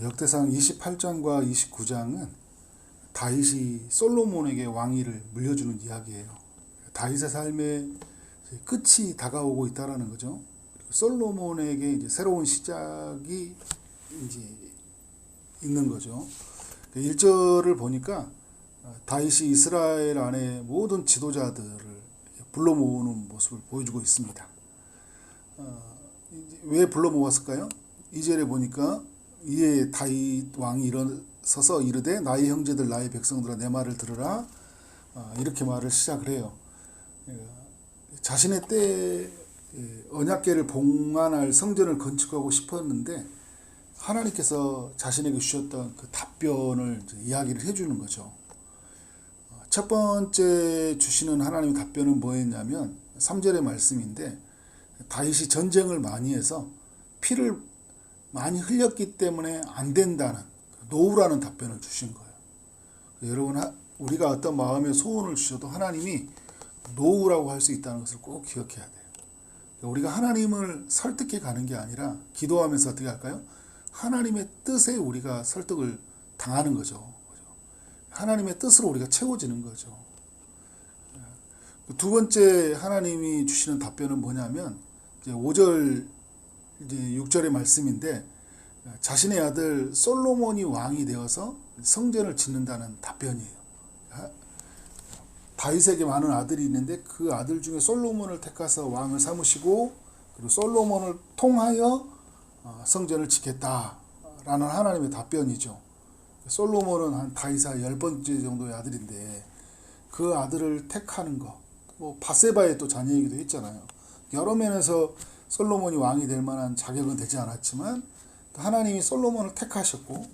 역대상 28장과 29장은 다윗이 솔로몬에게 왕위를 물려주는 이야기예요. 다윗의 삶의 끝이 다가오고 있다라는 거죠. 솔로몬에게 이제 새로운 시작이 이제 있는 거죠. 1절을 보니까 다윗이 이스라엘 안에 모든 지도자들을 불러 모으는 모습을 보여주고 있습니다. 왜 불러 모았을까요? 2절에 보니까 이에 다윗 왕이 일어서서 이르되 나의 형제들 나의 백성들아 내 말을 들으라, 이렇게 말을 시작을 해요. 자신의 때에 언약궤를 봉안할 성전을 건축하고 싶었는데 하나님께서 자신에게 주셨던 그 답변을 이야기를 해주는 거죠. 첫 번째 주시는 하나님의 답변은 뭐였냐면 3절의 말씀인데, 다윗이 전쟁을 많이 해서 피를 많이 흘렸기 때문에 안 된다는 노우라는 답변을 주신 거예요. 여러분, 우리가 어떤 마음의 소원을 주셔도 하나님이 노우라고 할 수 있다는 것을 꼭 기억해야 돼요. 우리가 하나님을 설득해 가는 게 아니라 기도하면서 어떻게 할까요? 하나님의 뜻에 우리가 설득을 당하는 거죠. 하나님의 뜻으로 우리가 채워지는 거죠. 두 번째 하나님이 주시는 답변은 뭐냐면 이제 5절 이제 6절의 말씀인데, 자신의 아들 솔로몬이 왕이 되어서 성전을 짓는다는 답변이에요. 다윗에게 많은 아들이 있는데 그 아들 중에 솔로몬을 택해서 왕을 삼으시고, 그리고 솔로몬을 통하여 성전을 짓겠다라는 하나님의 답변이죠. 솔로몬은 한 다윗의 10번째 정도의 아들인데 그 아들을 택하는 것, 뭐 바세바의 또 자녀이기도 했잖아요. 여러 면에서 솔로몬이 왕이 될 만한 자격은 되지 않았지만 하나님이 솔로몬을 택하셨고,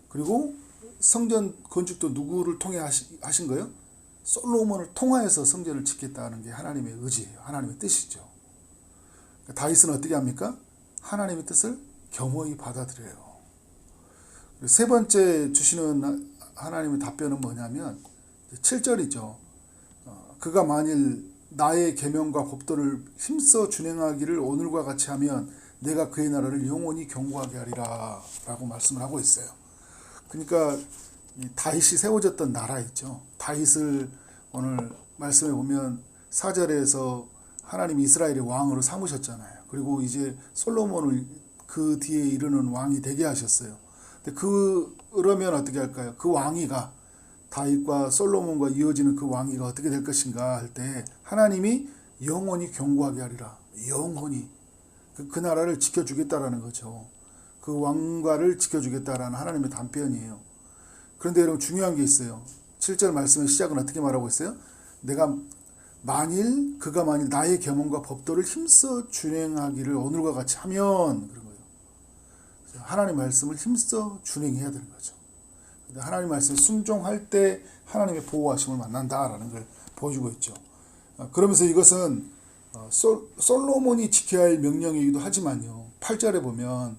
그리고 성전 건축도 누구를 통해 하신 거예요? 솔로몬을 통하여서 성전을 짓겠다는 게 하나님의 의지예요. 하나님의 뜻이죠. 다윗은 어떻게 합니까? 하나님의 뜻을 겸허히 받아들여요. 세 번째 주시는 하나님의 답변은 뭐냐면 7절이죠. 그가 만일 나의 계명과 법도를 힘써 준행하기를 오늘과 같이 하면 내가 그의 나라를 영원히 견고하게 하리라 라고 말씀을 하고 있어요. 그러니까 다윗이 세워졌던 나라 있죠. 다윗을 오늘 말씀에 보면 4절에서 하나님이 이스라엘의 왕으로 삼으셨잖아요. 그리고 이제 솔로몬을 그 뒤에 이르는 왕이 되게 하셨어요. 근데 그러면 어떻게 할까요? 그 왕위가 다윗과 솔로몬과 이어지는 그 왕위가 어떻게 될 것인가 할 때 하나님이 영원히 견고하게 하리라. 영원히 그 나라를 지켜주겠다라는 거죠. 그 왕가를 지켜주겠다라는 하나님의 답변이에요. 그런데 여러분, 중요한 게 있어요. 7절 말씀의 시작은 어떻게 말하고 있어요? 그가 만일 나의 계명과 법도를 힘써 준행하기를 오늘과 같이 하면, 그런 거예요. 하나님 말씀을 힘써 준행해야 되는 거죠. 하나님 말씀에 순종할 때 하나님의 보호하심을 만난다라는 걸 보여주고 있죠. 그러면서 이것은 솔로몬이 지켜야 할 명령이기도 하지만요, 8절에 보면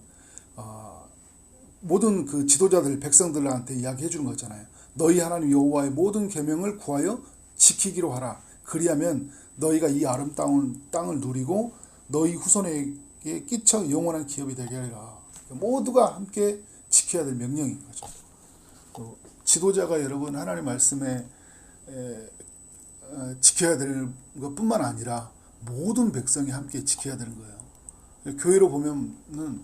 모든 그 지도자들, 백성들한테 이야기해 주는 거잖아요. 너희 하나님 여호와의 모든 계명을 구하여 지키기로 하라. 그리하면 너희가 이 아름다운 땅을 누리고 너희 후손에게 끼쳐 영원한 기업이 되게 하리라. 모두가 함께 지켜야 될 명령인 거죠. 지도자가 여러분 하나님 말씀에 지켜야 될 것뿐만 아니라 모든 백성이 함께 지켜야 되는 거예요. 교회로 보면은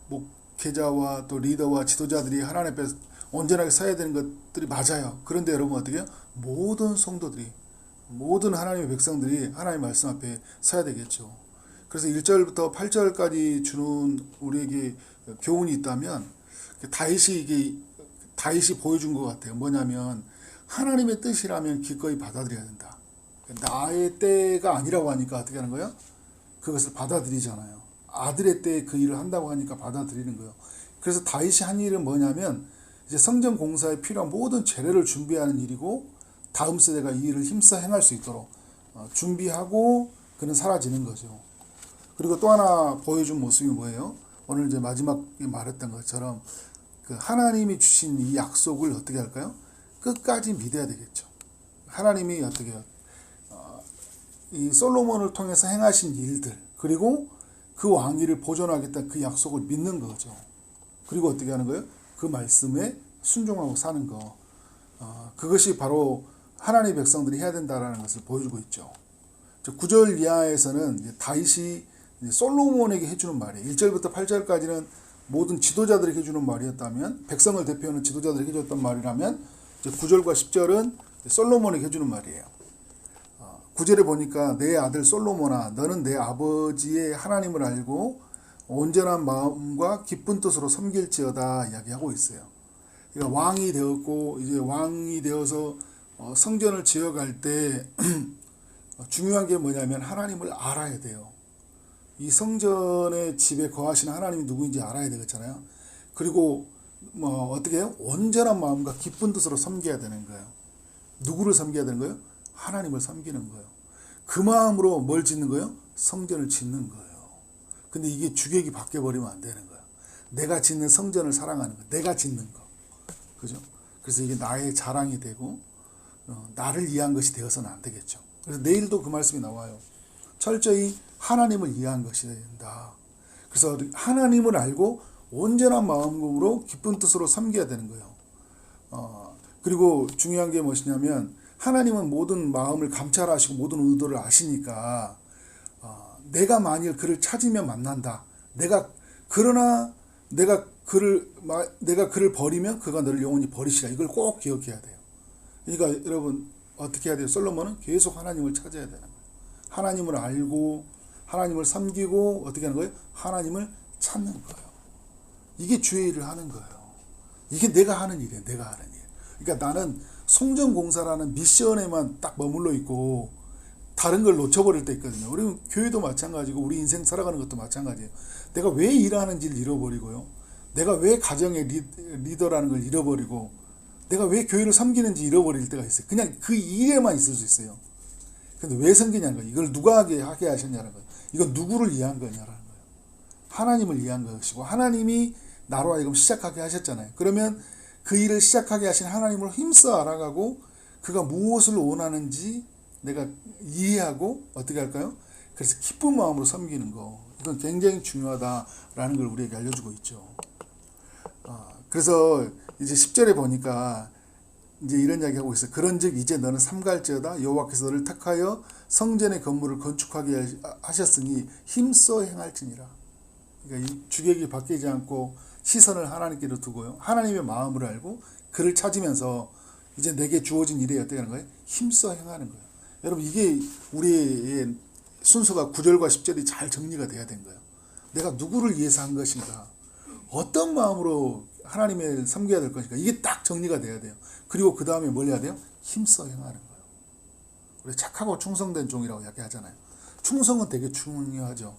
목회자와 또 리더와 지도자들이 하나님 앞에 온전하게 서야 되는 것들이 맞아요. 그런데 여러분 어떻게 해요? 모든 성도들이, 모든 하나님의 백성들이 하나님 말씀 앞에 서야 되겠죠. 그래서 1절부터 8절까지 주는 우리에게 교훈이 있다면 다윗이 보여준 것 같아요. 뭐냐면 하나님의 뜻이라면 기꺼이 받아들여야 된다. 나의 때가 아니라고 하니까 어떻게 하는 거예요? 그것을 받아들이잖아요. 아들의 때에 그 일을 한다고 하니까 받아들이는 거예요. 그래서 다윗이 한 일은 뭐냐면 이제 성전 공사에 필요한 모든 재료를 준비하는 일이고, 다음 세대가 이 일을 힘써 행할 수 있도록 준비하고 그는 사라지는 거죠. 그리고 또 하나 보여준 모습이 뭐예요? 오늘 이제 마지막에 말했던 것처럼 그 하나님이 주신 이 약속을 어떻게 할까요? 끝까지 믿어야 되겠죠. 하나님이 어떻게 해요? 이 솔로몬을 통해서 행하신 일들, 그리고 그 왕위를 보존하겠다는 그 약속을 믿는 거죠. 그리고 어떻게 하는 거예요? 그 말씀에 순종하고 사는 거. 그것이 바로 하나님의 백성들이 해야 된다라는 것을 보여주고 있죠. 9절 이하에서는 다윗이 솔로몬에게 해주는 말이에요. 1절부터 8절까지는 모든 지도자들에게 해주는 말이었다면, 백성을 대표하는 지도자들에게 해줬던 말이라면, 9절과 10절은 솔로몬에게 해주는 말이에요. 9절에 보니까 내 아들 솔로몬아, 너는 내 아버지의 하나님을 알고 온전한 마음과 기쁜 뜻으로 섬길지어다 이야기하고 있어요. 그러니까 왕이 되었고, 이제 왕이 되어서 성전을 지어갈 때 중요한 게 뭐냐면 하나님을 알아야 돼요. 이 성전의 집에 거하시는 하나님이 누구인지 알아야 되겠잖아요. 그리고 어떻게 해요? 온전한 마음과 기쁜 뜻으로 섬겨야 되는 거예요. 누구를 섬겨야 되는 거예요? 하나님을 섬기는 거예요. 그 마음으로 뭘 짓는 거예요? 성전을 짓는 거예요. 근데 이게 주객이 바뀌어버리면 안 되는 거예요. 내가 짓는 성전을 사랑하는 거, 내가 짓는 거. 그죠? 그래서 이게 나의 자랑이 되고 나를 위한 것이 되어서는 안 되겠죠. 그래서 내일도 그 말씀이 나와요. 철저히 하나님을 위한 것이 된다. 그래서 하나님을 알고 온전한 마음으로 기쁜 뜻으로 섬겨야 되는 거예요. 그리고 중요한 게 무엇이냐면 하나님은 모든 마음을 감찰하시고 모든 의도를 아시니까 내가 만일 그를 찾으면 만난다. 그러나 내가 그를 버리면 그가 너를 영원히 버리시라. 이걸 꼭 기억해야 돼요. 그러니까 여러분 어떻게 해야 돼요? 솔로몬은 계속 하나님을 찾아야 되는 거예요. 하나님을 알고 하나님을 섬기고 어떻게 하는 거예요? 하나님을 찾는 거예요. 이게 주의 일을 하는 거예요. 이게 내가 하는 일이에요. 내가 하는 일. 그러니까 나는 성전공사라는 미션에만 딱 머물러 있고 다른 걸 놓쳐버릴 때 있거든요. 우리 교회도 마찬가지고 우리 인생 살아가는 것도 마찬가지예요. 내가 왜 일하는지를 잃어버리고요. 내가 왜 가정의 리더라는 걸 잃어버리고 내가 왜 교회를 섬기는지 잃어버릴 때가 있어요. 그냥 그 일에만 있을 수 있어요. 근데 왜 섬기냐는 거예요. 이걸 누가 하게 하셨냐는 거예요. 이건 누구를 위한 거냐라는 거예요. 하나님을 위한 것이고 하나님이 나로 하여금 시작하게 하셨잖아요. 그러면 그 일을 시작하게 하신 하나님을 힘써 알아가고 그가 무엇을 원하는지 내가 이해하고 어떻게 할까요? 그래서 기쁜 마음으로 섬기는 거. 이건 굉장히 중요하다라는 걸 우리에게 알려주고 있죠. 그래서 이제 10절에 보니까 이제 이런 이야기 하고 있어요. 그런즉 이제 너는 삼갈지어다 여호와께서 너를 택하여 성전의 건물을 건축하게 하셨으니 힘써 행할지니라. 그러니까 이 주객이 바뀌지 않고 시선을 하나님께로 두고요. 하나님의 마음을 알고 그를 찾으면서 이제 내게 주어진 일에 어떻게 하는 거예요? 힘써 행하는 거예요. 여러분 이게 우리의 순서가 9절과 10절이 잘 정리가 돼야 된 거예요. 내가 누구를 위해서 한 것인가? 어떤 마음으로 하나님을 섬겨야 될 것인가? 이게 딱 정리가 돼야 돼요. 그리고 그 다음에 뭘 해야 돼요? 힘써 행하는 거예요. 우리 착하고 충성된 종이라고 이야기하잖아요. 충성은 되게 중요하죠.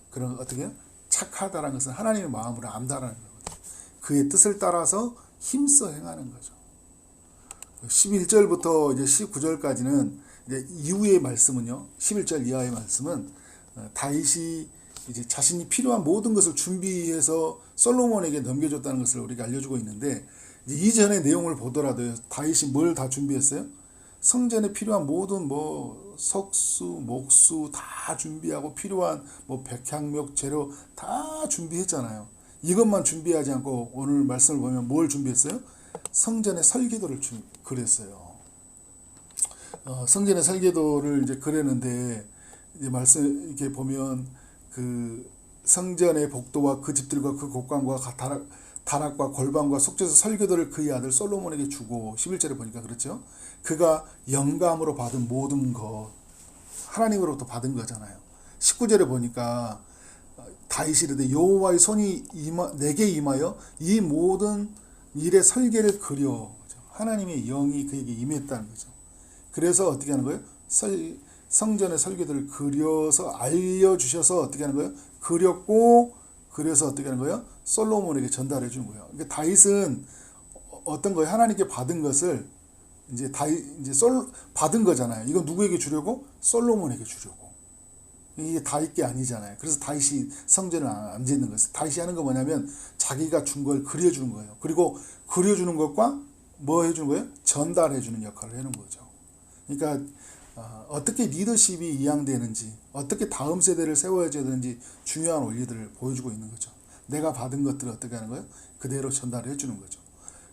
그런 어떻게 해요? 착하다는 것은 하나님의 마음으로 안다라는 거거든요. 그의 뜻을 따라서 힘써 행하는 거죠. 11절부터 이제 19절까지는 이제 이후의 말씀은요. 11절 이하의 말씀은 다윗이 이제 자신이 필요한 모든 것을 준비해서 솔로몬에게 넘겨줬다는 것을 우리가 알려주고 있는데 이전의 내용을 보더라도 다윗이 뭘 다 준비했어요? 성전에 필요한 모든 석수, 목수 다 준비하고 필요한 백향목 재료 다 준비했잖아요. 이것만 준비하지 않고 오늘 말씀을 보면 뭘 준비했어요? 성전의 설계도를 그렸어요. 성전의 설계도를 이제 그렸는데 이제 말씀 이렇게 보면 그 성전의 복도와 그 집들과 그 곡관과 다락과 골방과 속죄소 설계도를 그의 아들 솔로몬에게 주고 11절에 보니까 그렇죠. 그가 영감으로 받은 모든 것 하나님으로부터 받은 거잖아요. 19절에 보니까 다윗이 이르되 여호와의 손이 내게 임하여 이 모든 일의 설계를 그려 하나님의 영이 그에게 임했다는 거죠. 그래서 어떻게 하는 거예요? 성전의 설계도를 그려서 알려주셔서 어떻게 하는 거예요? 그렸고 그래서 어떻게 하는 거예요? 솔로몬에게 전달해 준 거예요. 그러니까 다윗은 어떤 거예요? 하나님께 받은 것을 이제 받은 거잖아요. 이건 누구에게 주려고? 솔로몬에게 주려고. 이게 다윗게 아니잖아요. 그래서 다윗이 성전을 안 짓는 거예요. 다윗이 하는 거 뭐냐면 자기가 준 걸 그려주는 거예요. 그리고 그려주는 것과 뭐 해주는 거예요? 전달해주는 역할을 해놓은 거죠. 그러니까 어떻게 리더십이 이양되는지 어떻게 다음 세대를 세워야 되는지 중요한 원리들을 보여주고 있는 거죠. 내가 받은 것들을 어떻게 하는 거예요? 그대로 전달해 주는 거죠.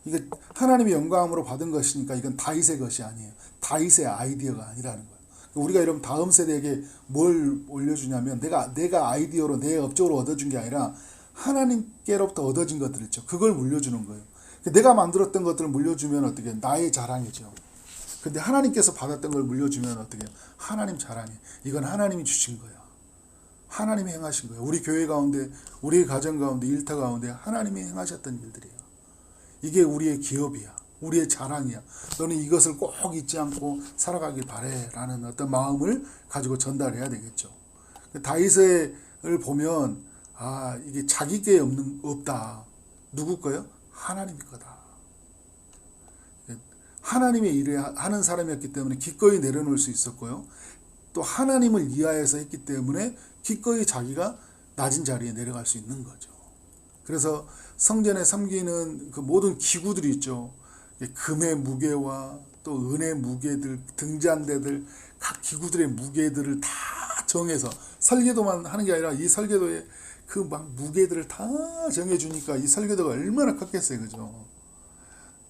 이게 하나님의 영광으로 받은 것이니까 이건 다윗의 것이 아니에요. 다윗의 아이디어가 아니라는 거예요. 우리가 여러분 다음 세대에게 뭘 올려주냐면 내가 아이디어로 내 업적으로 얻어준 게 아니라 하나님께로부터 얻어진 것들 있죠. 그걸 물려주는 거예요. 내가 만들었던 것들을 물려주면 어떻게 나의 자랑이죠. 근데 하나님께서 받았던 걸 물려주면 어떻게 하나님 자랑이. 이건 하나님이 주신 거예요. 하나님이 행하신 거예요. 우리 교회 가운데, 우리 가정 가운데, 일터 가운데 하나님이 행하셨던 일들이에요. 이게 우리의 기업이야. 우리의 자랑이야. 너는 이것을 꼭 잊지 않고 살아가길 바래 라는 어떤 마음을 가지고 전달해야 되겠죠. 다윗을 보면 이게 자기께 없다. 누구 거요? 하나님 거다. 하나님의 일을 하는 사람이었기 때문에 기꺼이 내려놓을 수 있었고요. 또 하나님을 이하해서 했기 때문에 기꺼이 자기가 낮은 자리에 내려갈 수 있는 거죠. 그래서 성전에 섬기는 그 모든 기구들이 있죠. 금의 무게와 또 은의 무게들, 등잔대들, 각 기구들의 무게들을 다 정해서 설계도만 하는 게 아니라 이 설계도에 그 막 무게들을 다 정해주니까 이 설계도가 얼마나 컸겠어요. 그죠?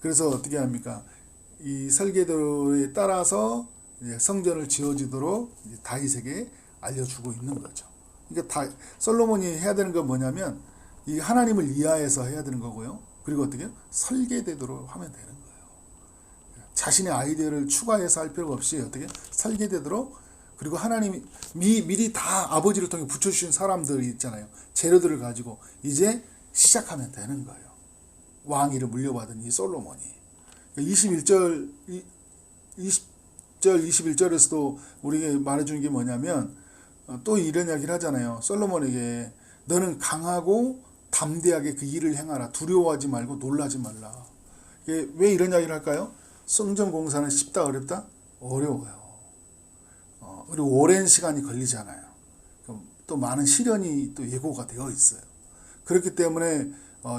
그래서 어떻게 합니까? 이 설계도에 따라서 성전을 지어지도록 다윗에게 알려주고 있는 거죠. 그러니까 솔로몬이 해야 되는 건 뭐냐면 이 하나님을 이하해서 해야 되는 거고요. 그리고 어떻게 설계되도록 하면 되는 거예요. 자신의 아이디어를 추가해서 할 필요가 없이 어떻게 설계되도록, 그리고 하나님이 미리 다 아버지를 통해 붙여주신 사람들이 있잖아요. 재료들을 가지고 이제 시작하면 되는 거예요. 왕위를 물려받은 이 솔로몬이. 20절 21절에서도 우리에게 말해주는 게 뭐냐면 또 이런 이야기를 하잖아요. 솔로몬에게 너는 강하고 담대하게 그 일을 행하라. 두려워하지 말고 놀라지 말라. 왜 이런 이야기를 할까요? 성전 공사는 쉽다 어렵다? 어려워요. 그리고 오랜 시간이 걸리잖아요. 또 많은 시련이 또 예고가 되어 있어요. 그렇기 때문에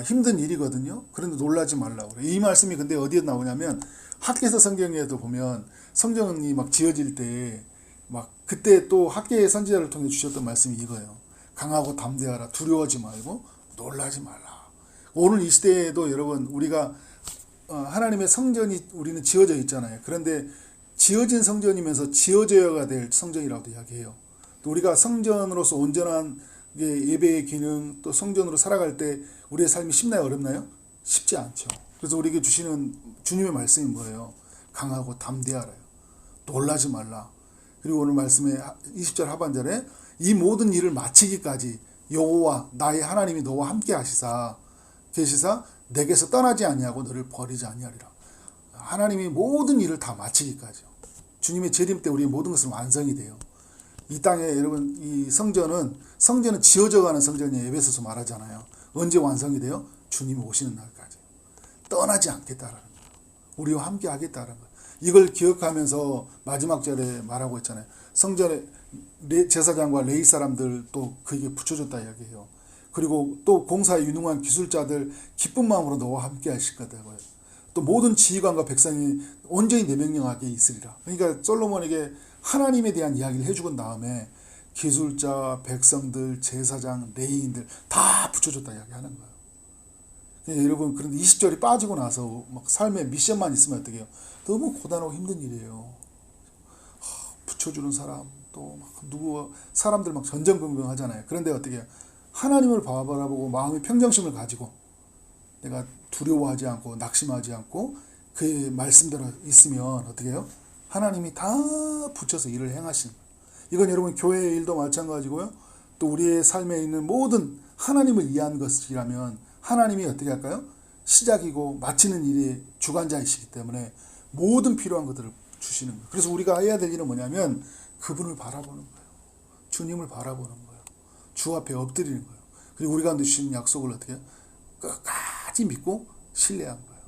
힘든 일이거든요. 그런데 놀라지 말라고 그래요. 이 말씀이 근데 어디에 나오냐면 학개서 성경에도 보면 성전이 막 지어질 때 막 그때 또 학개의 선지자를 통해 주셨던 말씀이 이거예요. 강하고 담대하라. 두려워하지 말고 놀라지 말라. 오늘 이 시대에도 여러분 우리가 하나님의 성전이 우리는 지어져 있잖아요. 그런데 지어진 성전이면서 지어져야 될 성전이라고 이야기해요. 또 우리가 성전으로서 온전한 예배의 기능, 또 성전으로 살아갈 때 우리의 삶이 쉽나요? 어렵나요? 쉽지 않죠. 그래서 우리에게 주시는 주님의 말씀이 뭐예요? 강하고 담대하라요. 놀라지 말라. 그리고 오늘 말씀의 20절 하반절에 이 모든 일을 마치기까지 여호와 나의 하나님이 너와 함께 계시사 내게서 떠나지 아니하고 너를 버리지 아니하리라. 하나님이 모든 일을 다 마치기까지요. 주님의 재림 때 우리의 모든 것은 완성이 돼요. 이 땅에 여러분 이 성전은 지어져가는 성전이에요. 에베소서 말하잖아요. 언제 완성이 돼요? 주님이 오시는 날까지. 떠나지 않겠다라는 거예요. 우리와 함께 하겠다라는 거예요. 이걸 기억하면서 마지막 절에 말하고 있잖아요. 성전에 제사장과 레위 사람들 또 그에게 붙여줬다 이야기해요. 그리고 또 공사에 유능한 기술자들 기쁜 마음으로 너와 함께 하실 거다고요. 또 모든 지휘관과 백성이 온전히 내 명령하게 있으리라. 그러니까 솔로몬에게 하나님에 대한 이야기를 해주고 다음에 기술자, 백성들, 제사장, 레위인들 다 붙여줬다 이야기하는 거예요. 여러분 그런데 20절이 빠지고 나서 막 삶의 미션만 있으면 어떻게 해요? 너무 고단하고 힘든 일이에요. 붙여주는 사람 또 막 사람들 막 전전긍긍하잖아요. 그런데 어떻게 해요? 하나님을 바라보고 마음의 평정심을 가지고 내가 두려워하지 않고 낙심하지 않고 그의 말씀대로 있으면 어떻게 해요? 하나님이 다 붙여서 일을 행하시는 거예요. 이건 여러분 교회의 일도 마찬가지고요. 또 우리의 삶에 있는 모든 하나님을 이해한 것이라면 하나님이 어떻게 할까요? 시작이고 마치는 일의 주관자이시기 때문에 모든 필요한 것들을 주시는 거예요. 그래서 우리가 해야 될 일은 뭐냐면 그분을 바라보는 거예요. 주님을 바라보는 거예요. 주 앞에 엎드리는 거예요. 그리고 우리 가운데 주신 약속을 어떻게 해요? 끝까지 믿고 신뢰한 거예요.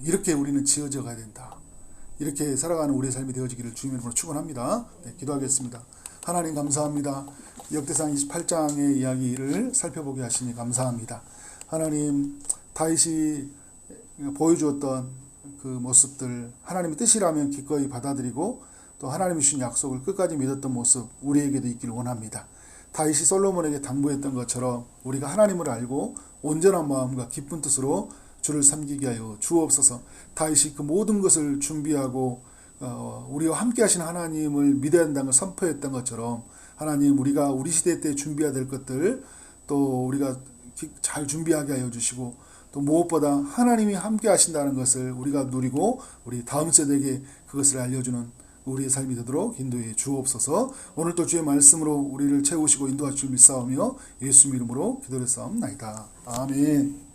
이렇게 우리는 지어져 가야 된다. 이렇게 살아가는 우리의 삶이 되어지기를 주님의 이름으로 축원합니다. 네, 기도하겠습니다. 하나님 감사합니다. 역대상 28장의 이야기를 살펴보게 하시니 감사합니다. 하나님 다윗이 보여주었던 그 모습들 하나님의 뜻이라면 기꺼이 받아들이고 또 하나님이 주신 약속을 끝까지 믿었던 모습 우리에게도 있기를 원합니다. 다윗이 솔로몬에게 당부했던 것처럼 우리가 하나님을 알고 온전한 마음과 기쁜 뜻으로 주를 섬기게 하여 주옵소서. 다윗이 그 모든 것을 준비하고 우리와 함께 하신 하나님을 믿어야 한다는 걸 선포했던 것처럼 하나님, 우리가 우리 시대 때 준비해야 될 것들 또 우리가 잘 준비하게 하여 주시고, 또 무엇보다 하나님이 함께 하신다는 것을 우리가 누리고 우리 다음 세대에게 그것을 알려주는 우리의 삶이 되도록 인도해 주옵소서. 오늘 또 주의 말씀으로 우리를 채우시고 인도하실 줄 믿사오며 예수 이름으로 기도를 싸움나이다. 아멘.